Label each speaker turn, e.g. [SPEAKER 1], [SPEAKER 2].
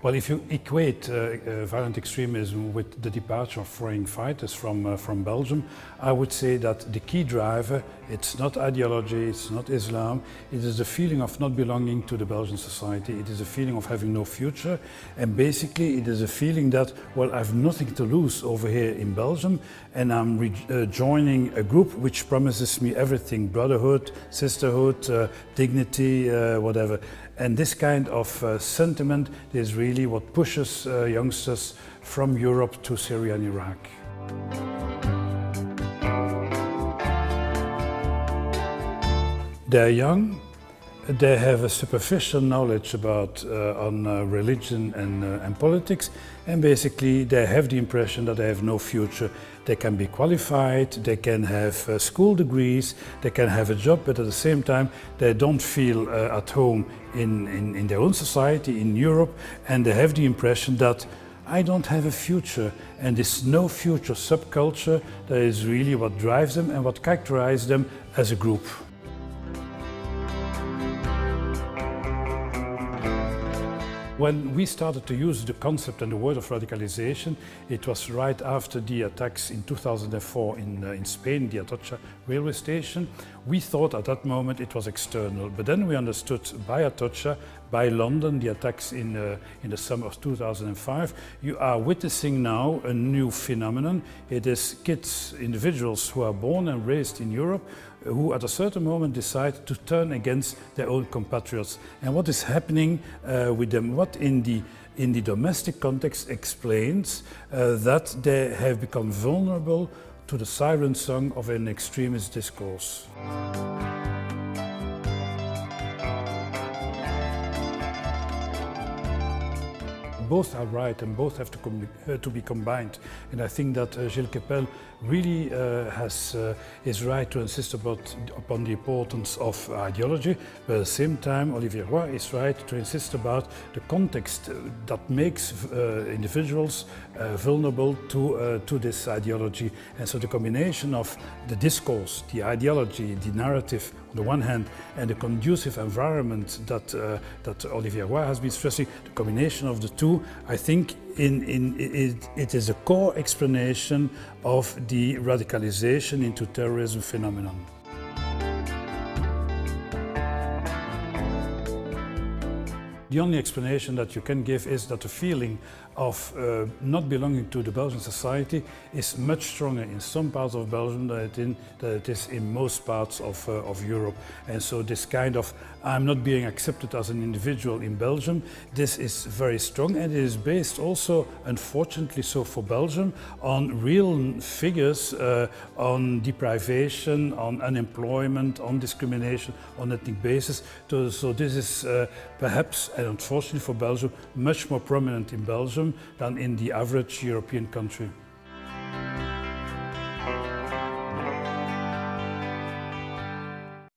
[SPEAKER 1] Well, if you equate violent extremism with the departure of foreign fighters from Belgium, I would say that the key driver, it's not ideology, it's not Islam, it is the feeling of not belonging to the Belgian society, it is a feeling of having no future, and basically it is a feeling that, well, I have nothing to lose over here in Belgium, and I'm joining a group which promises me everything, brotherhood, sisterhood, dignity, whatever. And this kind of sentiment is really what pushes youngsters from Europe to Syria and Iraq. They're young, they have a superficial knowledge about on religion and politics, and basically they have the impression that they have no future. They can be qualified, they can have school degrees, they can have a job, but at the same time they don't feel at home in their own society, in Europe, and they have the impression that I don't have a future, and this no future subculture, that is really what drives them and what characterizes them as a group. When we started to use the concept and the word of radicalization, it was right after the attacks in 2004 in Spain, the Atocha railway station. We thought at that moment it was external, but then we understood by Atocha, by London, the attacks in the summer of 2005, you are witnessing now a new phenomenon. It is kids, individuals who are born and raised in Europe, who at a certain moment decide to turn against their own compatriots. And what is happening with them? What in the domestic context explains that they have become vulnerable to the siren song of an extremist discourse. Both are right and both have to be combined. And I think that Gilles Kepel really is right to insist upon the importance of ideology, but at the same time Olivier Roy is right to insist about the context that makes individuals vulnerable to this ideology. And so the combination of the discourse, the ideology, the narrative on the one hand, and the conducive environment that Olivier Roy has been stressing, the combination of the two, I think it is a core explanation of the radicalization into terrorism phenomenon. The only explanation that you can give is that the feeling of not belonging to the Belgian society is much stronger in some parts of Belgium than it is in most parts of Europe. And so this kind of I'm not being accepted as an individual in Belgium, this is very strong, and it is based also, unfortunately so for Belgium, on real figures, on deprivation, on unemployment, on discrimination, on ethnic basis. So this is perhaps, and unfortunately for Belgium, much more prominent in Belgium than in the average European country.